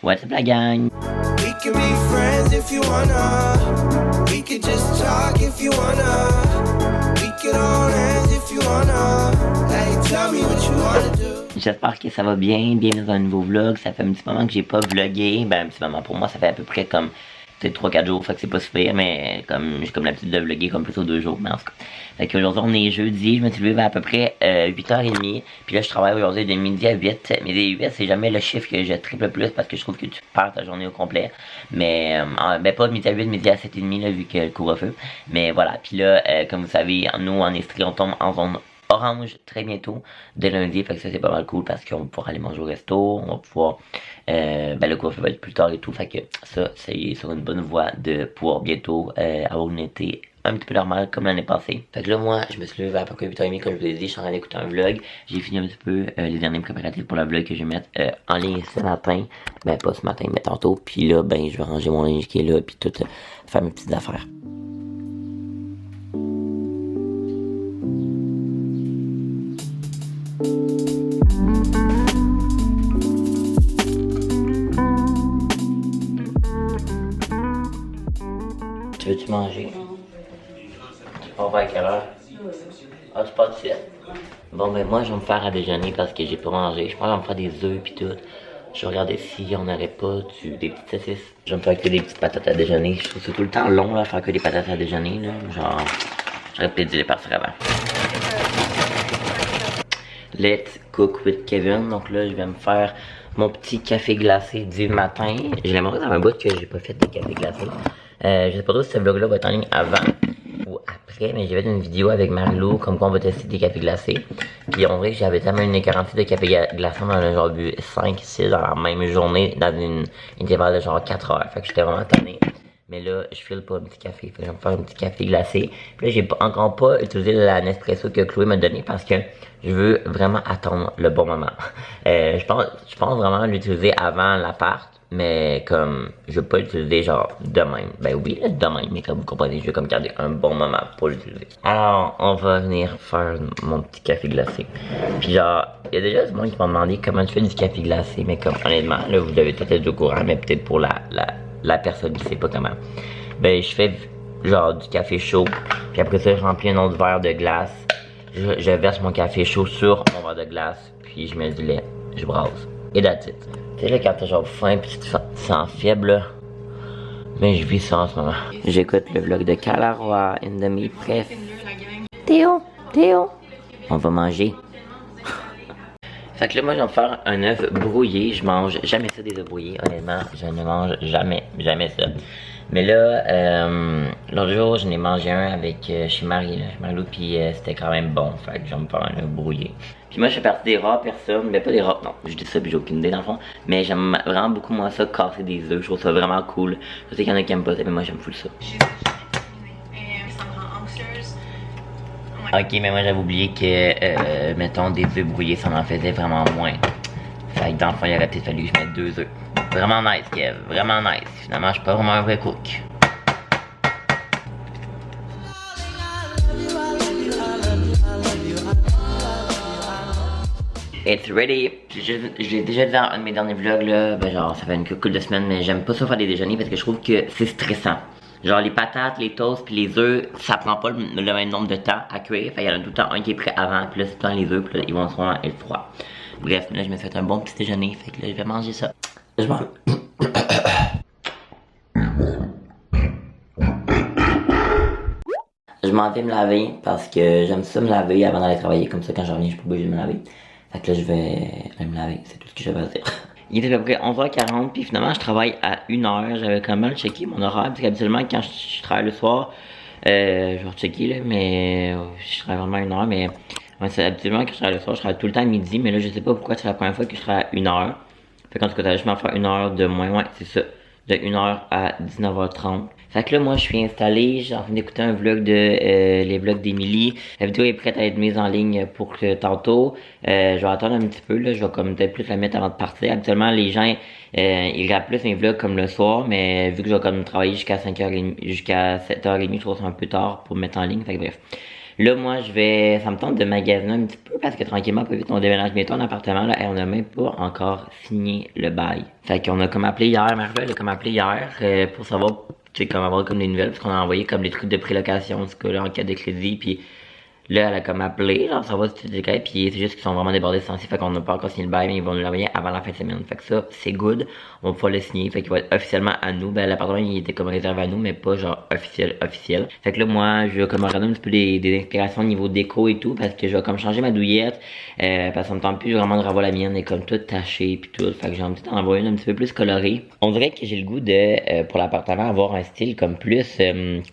What's up la gang? We can be friends if you wanna. We could just talk if you wanna. We could all end if you wanna. Hey, tell me what you wanna do. J'espère que ça va bien, bienvenue dans un nouveau vlog. Ça fait un petit moment que j'ai pas vlogué. Ben un petit moment, pour moi ça fait à peu près comme peut-être 3-4 jours, fait que c'est pas super, mais comme j'ai comme l'habitude de vlogger comme plutôt 2 jours, mais en tout cas. Fait qu'aujourd'hui on est jeudi, je me suis levé vers à peu près 8h30, puis là je travaille aujourd'hui de midi à 8. Midi à 8 c'est jamais le chiffre que je triple plus parce que je trouve que tu perds ta journée au complet, mais ben pas midi à 8, midi à 7h30 là vu que le couvre-feu, mais voilà, puis là comme vous savez, nous en Estrie on tombe en zone orange très bientôt, dès lundi, fait que ça c'est pas mal cool parce qu'on va pouvoir aller manger au resto, on va pouvoir, ben le couvre-feu va être plus tard et tout, fait que ça c'est sur une bonne voie de pouvoir bientôt avoir une été un petit peu normal comme l'année passée. Fait que là moi je me suis levé à peu près 8h30 comme je vous ai dit, je suis en train d'écouter un vlog, j'ai fini un petit peu les derniers préparatifs pour le vlog que je vais mettre en ligne ce matin, ben pas ce matin mais tantôt, puis là ben je vais ranger mon linge qui est là, puis tout faire mes petites affaires. Tu veux-tu manger? Tu pars vers quelle heure? Ah, tu pars de suite? Bon, ben moi, je vais me faire à déjeuner parce que j'ai pas mangé. Je pense que je vais me faire des œufs pis tout. Je vais regarder si on n'aurait pas des petites saucisses. Je vais me faire que des petites patates à déjeuner. Je trouve ça tout le temps long, là, faire que des patates à déjeuner, là. Genre, j'aurais peut-être dû les partir avant. Let's cook with Kevin. Donc là, je vais me faire mon petit café glacé du matin. J'ai l'impression dans un bout que j'ai pas fait de café glacé. Je sais pas trop si ce vlog-là va être en ligne avant ou après, mais j'ai fait une vidéo avec Marilou comme quoi on va tester des cafés glacés. Puis on dirait que j'avais tellement une quarantaine de cafés glacés, on en a genre bu 5-6 dans la même journée, dans une intervalle de genre 4 heures. Fait que j'étais vraiment tanné. Mais là, je file pas un petit café. Fait que je vais me faire un petit café glacé. Puis là, j'ai encore pas utilisé la Nespresso que Chloé m'a donné parce que je veux vraiment attendre le bon moment. Je pense vraiment l'utiliser avant l'appart. Mais comme, je veux pas l'utiliser genre demain. Ben oui, demain, mais comme vous comprenez, je veux comme garder un bon moment pour l'utiliser. Alors, on va venir faire mon petit café glacé. Puis genre, il y a déjà du monde qui m'a demandé comment tu fais du café glacé. Mais comme, honnêtement, là, vous devez peut-être être au courant, mais peut-être pour la personne qui sait pas comment. Ben, je fais genre du café chaud. Puis après ça, je remplis un autre verre de glace. Je verse mon café chaud sur mon verre de glace. Puis je mets du lait. Je brasse. Et that's it. Tu sais là quand t'as genre faim pis tu te sens faible là. Mais je vis ça en ce moment. J'écoute le vlog de Calaroy in the meat pref. Théo, on va manger. Fait que là moi je vais me faire un œuf brouillé. Je mange jamais ça des œufs brouillés. Honnêtement, je ne mange jamais ça. Mais là, l'autre jour je n'ai mangé un avec chez Marilou, puis c'était quand même bon. Fait que je vais me faire un œuf brouillé. Puis moi je fais partie des rares personnes, mais pas des rares, non, je dis ça puis j'ai aucune idée dans le fond. Mais j'aime vraiment beaucoup moi ça, casser des œufs, je trouve ça vraiment cool. Je sais qu'il y en a qui aiment pas ça, mais moi j'aime full ça. Ok, mais moi j'avais oublié que, mettons, des œufs brouillés, ça m'en faisait vraiment moins. Fait que dans le fond, il aurait peut-être fallu que je mette 2 œufs. Vraiment nice, Kev, vraiment nice. Finalement, je suis pas vraiment un vrai cook. It's ready. J'ai déjà dit dans un de mes derniers vlogs là, ben genre ça fait une couple de semaines, mais j'aime pas ça faire des déjeuners parce que je trouve que c'est stressant. Genre les patates, les toasts puis les œufs, ça prend pas le même nombre de temps à cuire. Fait il y en a tout le temps un qui est prêt avant, puis là c'est tout le temps les œufs, puis là ils vont souvent être froids. Bref, là je me suis fait un bon petit déjeuner, fait que là je vais manger ça. Je m'en... Je m'en vais me laver parce que j'aime ça me laver avant d'aller travailler, comme ça quand je reviens je peux bouger me laver. Fait que là je vais aller me laver, c'est tout ce que j'avais à dire. Il était à peu près 11h40 puis finalement je travaille à 1h, j'avais quand même checké mon horaire parce qu'habituellement quand je travaille le soir, je vais rechecker là, mais je travaille vraiment à 1h, mais ouais, c'est habituellement quand je travaille le soir, je travaille tout le temps à midi, mais là je sais pas pourquoi c'est la première fois que je travaille à 1h. Fait qu'en tout cas, je vais faire 1h de moins, ouais c'est ça, de 1h à 19h30. Fait que là, moi, je suis installé, j'ai en train d'écouter un vlog de les vlogs d'Émilie. La vidéo est prête à être mise en ligne pour que tantôt. Je vais attendre un petit peu, là, je vais comme peut-être plus la mettre avant de partir. Habituellement, les gens, ils regardent plus mes vlogs comme le soir, mais vu que je vais comme travailler jusqu'à 5h30, jusqu'à 7h30, je trouve que c'est un peu tard pour me mettre en ligne. Fait que bref. Là, moi, ça me tente de magasiner un petit peu parce que tranquillement, pas vite, on déménage bientôt en appartement, là, et on a même pas encore signé le bail. Fait qu'on a comme appelé hier, Marie-Laure, elle a comme appelé hier, pour savoir, tu sais, comme avoir comme des nouvelles, parce qu'on a envoyé comme des trucs de prélocation, en tout cas, là, en cas de crédit, puis là, elle a comme appelé, genre, ça va si tout est correct, puis c'est juste qu'ils sont vraiment débordés de ce temps-ci, fait qu'on n'a pas encore signé le bail, mais ils vont nous l'envoyer avant la fin de semaine. Fait que ça, c'est good, on va pouvoir le signer, fait qu'il va être officiellement à nous. Ben, l'appartement, il était comme réservé à nous, mais pas genre officiel. Fait que là, moi, je vais comme regarder un petit peu des inspirations au niveau déco et tout, parce que je vais comme changer ma douillette, parce que ça me tente plus vraiment de revoir la mienne, elle est comme toute tachée puis tout, fait que j'ai envie d'en envoyer une un petit peu plus colorée. On dirait que j'ai le goût de, pour l'appartement, avoir un style comme plus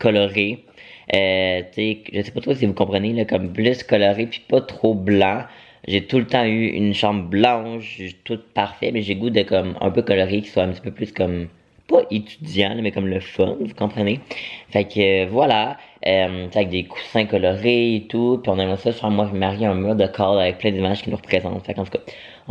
coloré. T'sais, je sais pas trop si vous comprenez, là, comme plus coloré puis pas trop blanc. J'ai tout le temps eu une chambre blanche, tout parfait, mais j'ai goût de comme un peu coloré qui soit un petit peu plus comme, pas étudiant, là, mais comme le fun, vous comprenez? Fait que voilà, avec des coussins colorés et tout, puis on aimerait ça sur moi, je marie un mur de cadre avec plein d'images qui nous représentent. Fait qu'en tout cas,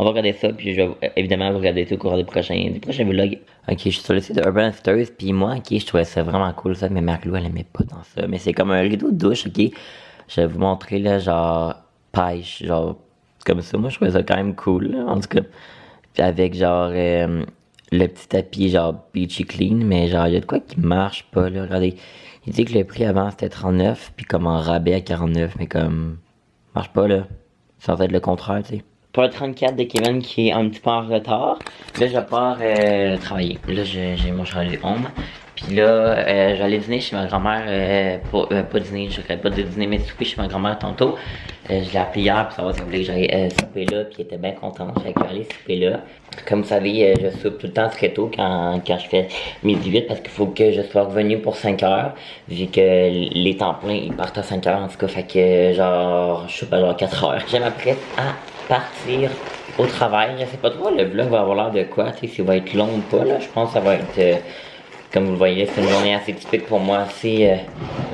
on va regarder ça, puis je vais évidemment vous regarder tout au cours des prochains vlogs. Ok, je suis sur le site de Urban Outfitters, puis moi, ok, je trouvais ça vraiment cool, ça, mais Marie-Lou, elle aimait pas dans ça. Mais c'est comme un rideau de douche, ok? Je vais vous montrer, là, genre, pêche, genre, comme ça. Moi, je trouvais ça quand même cool, là, en tout cas. Puis avec, genre, le petit tapis, genre, beachy clean, mais genre, il y a de quoi qui marche pas, là. Regardez, il dit que le prix avant, c'était 39, puis comme en rabais à 49, mais comme, marche pas, là. Ça va être le contraire, tu sais. Pour le 34 de Kevin qui est un petit peu en retard, là je pars travailler. Là j'ai mon chalet home. Puis là, j'allais dîner chez ma grand-mère, pas dîner, je regrette pas de dîner, mais souper chez ma grand-mère tantôt. Je l'ai appelé hier pour savoir si elle voulait que j'aille souper là, puis elle était bien contente, fait que j'allais souper là. Comme vous savez, je soupe tout le temps très tôt quand je fais mes 18 parce qu'il faut que je sois revenu pour 5 heures, vu que les temps pleins ils partent à 5 heures en tout cas, fait que genre, je soupe à genre 4 heures. Je m'apprête à partir au travail. Je sais pas trop, le vlog va avoir l'air de quoi, tu sais, s'il va être long ou pas, là. Je pense que ça va être, comme vous le voyez, c'est une journée assez typique pour moi,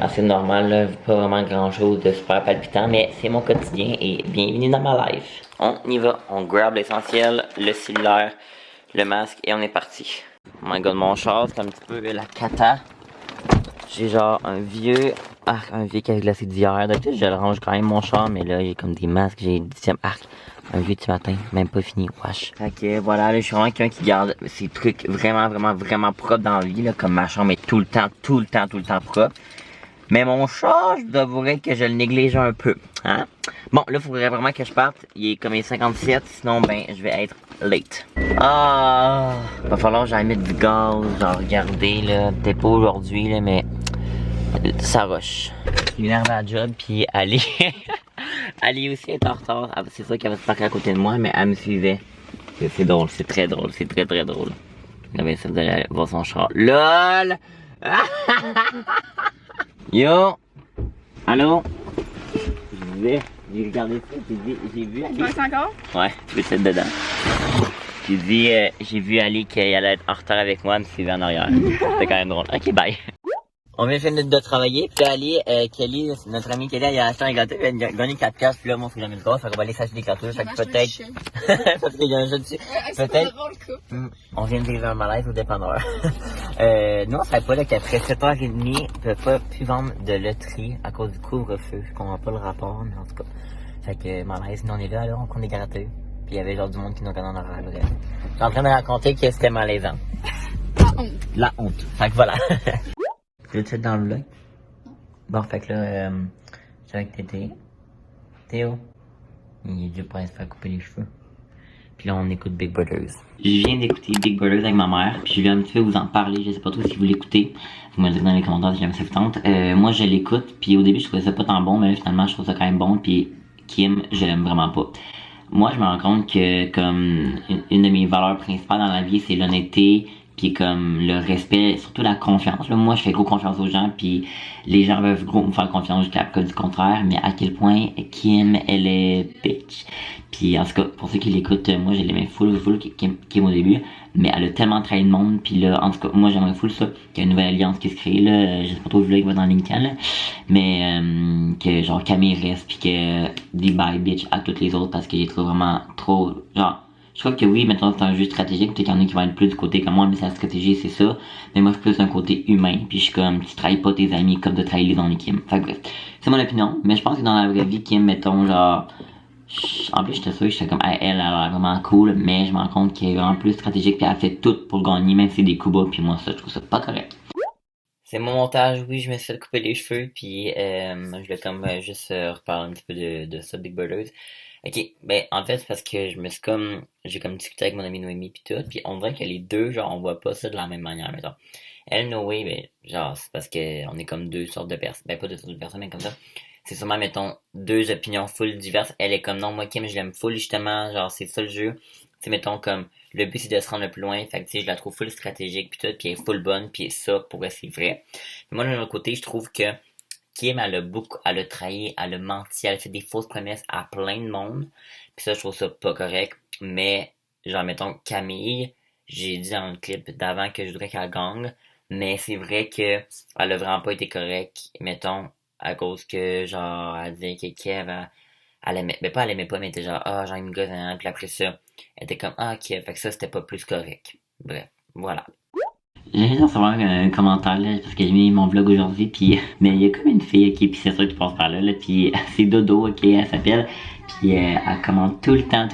assez normale, là. Pas vraiment grand chose de super palpitant, mais c'est mon quotidien et bienvenue dans ma life. On y va, on grab l'essentiel, le cellulaire, le masque et on est parti. Oh my god, mon char, c'est un petit peu la cata. J'ai genre un vieux café glacé d'hier. D'habitude, je le range quand même mon char, mais là, j'ai comme des masques, j'ai 10e arc. Un vieux du matin, même pas fini, wesh. Fait que voilà, là, je suis vraiment quelqu'un qui garde ses trucs vraiment propres dans la vie, là, comme ma chambre est tout le temps propre. Mais mon char, je dois avouer que je le néglige un peu, hein. Bon, là, il faudrait vraiment que je parte. Il est comme 57, sinon, ben, je vais être late. Ah, va falloir que j'aille mettre du gaz, genre, regardez, là, peut-être pas aujourd'hui, là, mais ça rush. Je suis énervé à la job, puis Ali, Ali aussi est en retard. C'est sûr qu'elle va se parquer à côté de moi, mais elle me suivait. C'est drôle, c'est très drôle, c'est très drôle. Là, ben, ça, vous allez aller voir son char. LOL! Yo! Allô? J'ai regardé ça, j'ai vu Ali. Tu penses encore? Ouais, tu peux être dedans. J'ai vu Ali qu'elle allait être en retard avec moi, elle me suivait en arrière. C'était quand même drôle. Ok, bye. On vient de travailler, puis Ali, Kelly, notre amie Kelly, elle a acheté un gâteau, elle a gagné 4 piastres, puis là, moi, faut que j'en mette le gros, fait qu'on va aller s'acheter des gâteaux, fait que peut-être, parce qu'il y a un jeu dessus, peut-être, on vient de vivre un malaise au dépanneur. Nous, on savait pas, là, qu'après 7h30, on peut pas plus vendre de loterie à cause du couvre-feu, je comprends pas le rapport, mais en tout cas, fait que malaise, nous, on est là, on compte des gâteaux, puis il y avait genre du monde qui nous regardait en arrière, bref. Je suis en train de raconter que c'était malaisant. La honte. Fait que voilà. Tu veux-tu être dans le vlog? Bon, fait que là, je suis avec Tété. Théo. Il est déjà prêt à se faire couper les cheveux. Puis là, on écoute Big Brothers. Je viens d'écouter Big Brothers avec ma mère. Puis je vais un petit peu vous en parler. Je sais pas trop si vous l'écoutez. Vous me le dites dans les commentaires si jamais ça vous tente. Moi, je l'écoute. Puis au début, je trouvais ça pas tant bon. Mais là, finalement, je trouve ça quand même bon. Puis Kim, je l'aime vraiment pas. Moi, je me rends compte que comme une de mes valeurs principales dans la vie, c'est l'honnêteté. Puis comme le respect, surtout la confiance. Là, moi, je fais gros confiance aux gens, puis les gens peuvent gros me faire confiance jusqu'à cas du contraire. Mais à quel point Kim, elle est bitch. Puis en tout cas, pour ceux qui l'écoutent, moi, je l'aimais full Kim au début. Mais elle a tellement trahi le monde. Puis là, en tout cas, moi, j'aimerais full ça. Qu'il y a une nouvelle alliance qui se crée, là. Je sais pas trop le vlog qui va dans LinkedIn, là. Mais que genre Camille reste, puis que dit bye bitch à toutes les autres parce qu'il est trop vraiment trop... Genre... Je trouve que oui, mettons, c'est un jeu stratégique, peut-être qu'il y en a qui vont être plus du côté comme moi, mais sa stratégie, c'est ça. Mais moi, je suis plus d'un côté humain, puis je suis comme, tu trahis pas tes amis comme de trahir dans l'équipe. Fait que bref, c'est mon opinion, mais je pense que dans la vraie vie, Kim, mettons, genre, en plus, j'étais sûr, j'étais comme, hey, elle a l'air vraiment cool, mais je me rends compte qu'elle est vraiment plus stratégique, puis elle fait tout pour gagner, même si c'est des coups bas, puis moi, ça, je trouve ça pas correct. C'est mon montage, oui, je me suis fait couper les cheveux, puis je vais comme juste reparler un petit peu de ça, Big Brothers. Ok, ben en fait c'est parce que j'ai comme discuté avec mon amie Noémie pis tout, puis on dirait que les deux, genre on voit pas ça de la même manière, mettons. Elle, Noé, ben genre c'est parce que on est comme deux sortes de personnes, ben pas deux sortes de personnes, mais comme ça. C'est sûrement, mettons, deux opinions full diverses. Elle est comme non, moi Kim, je l'aime full justement, genre c'est ça le jeu. Tu sais, mettons comme le but c'est de se rendre le plus loin, fait que tu sais, je la trouve full stratégique pis tout, pis elle est full bonne, pis ça pour elle c'est vrai. Mais moi de l'autre côté, je trouve que Kim, elle a trahi, elle a menti, elle a fait des fausses promesses à plein de monde. Puis ça, je trouve ça pas correct. Mais, genre, mettons, Camille, j'ai dit dans le clip d'avant que je voudrais qu'elle gagne. Mais c'est vrai que elle a vraiment pas été correcte. Mettons, à cause que, genre, elle disait que Kev, elle aimait, ben pas elle aimait pas, mais elle était genre, ah, j'aime une gosse, hein. Puis après ça, elle était comme, ah, Kev. Fait que ça, c'était pas plus correct. Bref, voilà. J'ai envie de recevoir un commentaire là, parce que j'ai mis mon vlog aujourd'hui, puis mais il y a comme une fille, ok, puis c'est sûr qui passe par là, puis c'est Dodo, ok, elle s'appelle, puis elle commente tout le temps,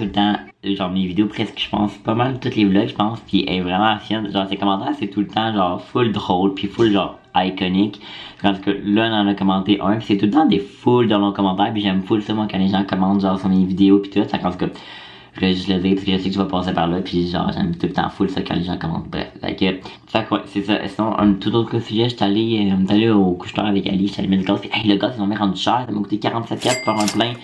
genre mes vidéos presque, je pense, pas mal tous les vlogs, je pense, puis elle est vraiment fière, genre ses commentaires, c'est tout le temps genre full drôle, puis full genre iconique, parce que là, on en a commenté un, puis c'est tout le temps des full dans nos commentaires, puis j'aime full ça, moi, quand les gens commentent genre sur mes vidéos, puis tout, ça, quand que je voulais juste le dire parce que je sais que tu vas passer par là, puis genre j'aime tout le temps full ça quand les gens commentent. Bref, fait que ouais, c'est ça. Sinon, un tout autre sujet, j'étais allé au couche-tard avec Ali, j'étais allé mettre le gaz, puis hey, le gaz ils ont mis rendu cher, ça m'a coûté 47$ pour faire un plein,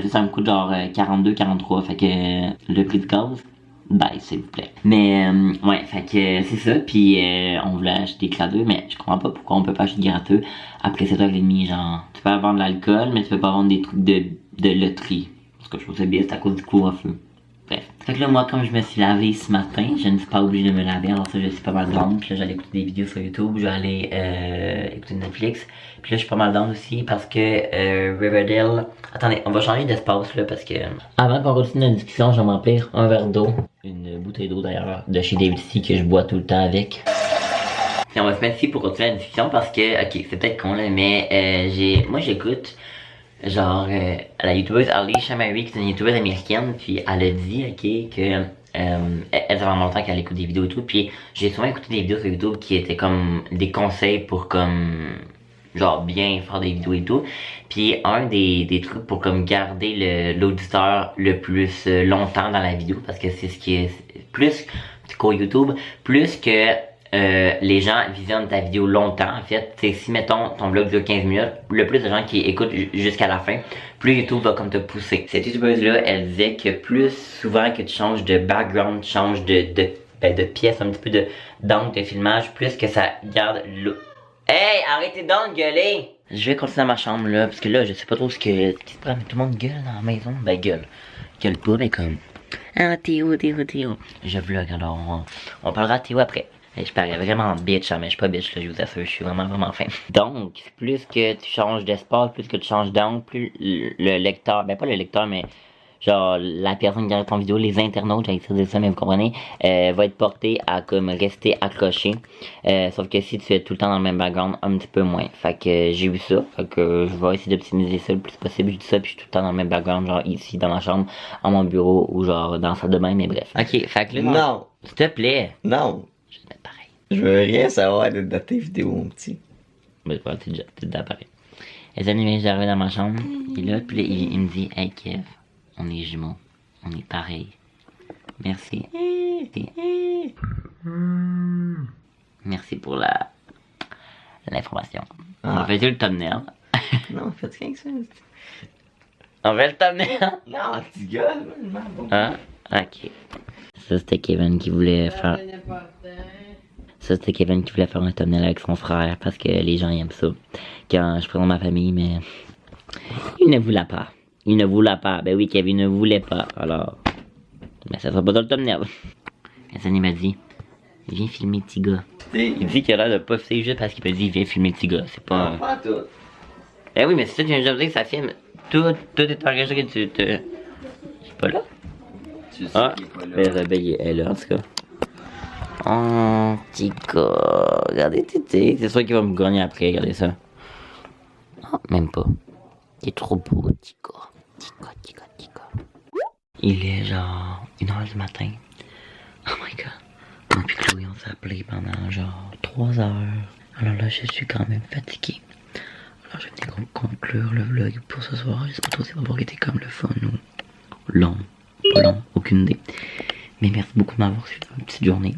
ça me coûte genre 42, 43, fait que le prix du gaz, bye s'il vous plaît. Mais ouais, fait que c'est ça, puis on voulait acheter des gratteux, mais je comprends pas pourquoi on peut pas acheter des gratteux après 7h30, genre tu peux vendre de l'alcool, mais tu peux pas vendre des trucs de loterie. Parce que je trouve ça bien, c'est à cause du couvre-feu. Bref. Fait que là, moi, comme je me suis lavé ce matin, je ne suis pas obligée de me laver, alors ça, je suis pas mal down. Puis là, j'allais écouter des vidéos sur YouTube, j'allais écouter Netflix. Puis là, je suis pas mal down aussi parce que Riverdale... Attendez, on va changer d'espace là parce que... Avant qu'on continue la discussion, je vais m'emplir un verre d'eau. Une bouteille d'eau d'ailleurs, de chez David C que je bois tout le temps avec. Et on va se mettre ici pour continuer la discussion parce que, ok, c'est peut-être con là, mais moi j'écoute... Genre, la youtubeuse Alicia Marie, qui est une youtubeuse américaine, puis elle a dit, ok, que elle fait vraiment longtemps qu'elle écoute des vidéos et tout, puis j'ai souvent écouté des vidéos sur YouTube qui étaient comme des conseils pour comme, genre bien faire des vidéos et tout, puis un des trucs pour comme garder l'auditeur le plus longtemps dans la vidéo, parce que c'est ce qui est plus qu'au YouTube, plus que les gens visionnent ta vidéo longtemps en fait. T'sais, si mettons ton vlog dure 15 minutes, le plus de gens qui écoutent jusqu'à la fin, plus YouTube va comme te pousser. Cette youtubeuse là, elle disait que plus souvent que tu changes de background, tu changes de pièce, un petit peu d'angle de filmage, plus que ça garde l'eau. Hey, arrêtez donc de gueuler! Je vais continuer dans ma chambre là, parce que là je sais pas trop ce qui se prend, mais tout le monde gueule dans la maison. Ben gueule pas, mais comme ah Théo. Je vlog, alors on parlera de Théo après. Je parais vraiment bitch, hein, mais je suis pas bitch, là, je vous assure, je suis vraiment fin. Donc, plus que tu changes d'espace, plus que tu changes d'angle, plus le lecteur, ben pas le lecteur, mais genre la personne qui regarde ton vidéo, les internautes, j'ai essayé de dire ça, mais vous comprenez, va être porté à comme rester accroché. Sauf que si tu es tout le temps dans le même background, un petit peu moins. Fait que j'ai vu ça, fait que je vais essayer d'optimiser ça le plus possible. Je dis ça, puis je suis tout le temps dans le même background, genre ici, dans ma chambre, à mon bureau, ou genre dans la salle de bain, mais bref. Ok, fait que là, non, s'il te plaît. Non. Pareil. Je veux rien savoir de tes vidéos, mon petit. Mais voilà, t'es déjà pareil. Les amis, j'arrive dans ma chambre, et là, puis là, il me dit, hey Kev, on est jumeaux, on est pareil. Merci. Merci pour l'information. On fait tout le thumbnail. Non, faites rien que ça. On fait le thumbnail. Non, tu gueules, Hein? Ok. Ça, c'était Kevin qui voulait faire... Ça, c'était Kevin qui voulait faire un thumbnail avec son frère parce que les gens aiment ça. Quand je présente ma famille, mais... Il ne voulait pas. Ben oui, Kevin ne voulait pas. Alors... Mais ça sera pas dans le thumbnail. Anthony m'a dit... Viens filmer petit gars. Il dit qu'il a l'air de pas filmer juste parce qu'il m'a dit viens filmer petit gars. C'est pas... Non, pas tout. Ben oui, mais c'est ça, tu viens de dire que ça filme. Tout est enregistré. Je suis pas là. Tu sais Ah, qu'il est pas là. mais Isabelle est là en tout cas. Oh, petit gars. Regardez, Tété. C'est sûr qu'il va me gagner après, regardez ça. Oh, même pas. Il est trop beau, petit gars. Petit gars. Il est genre 1h du matin. Oh my god. Moi puis Chloé, on s'est appelé pendant genre 3 heures. Alors là, je suis quand même fatiguée. Alors je venais conclure le vlog pour ce soir. Je sais pas trop si ça va avoir été comme le fun ou long. Pas long, aucune idée. Mais merci beaucoup de m'avoir suivi dans une petite journée.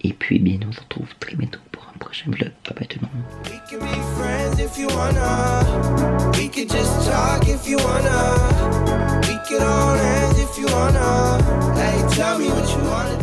Et puis bien, on se retrouve très bientôt pour un prochain vlog. Bye bye tout le monde. We can be friends if you wanna. We could just talk if you wanna. We could all end if you wanna. Hey, tell me what you wanna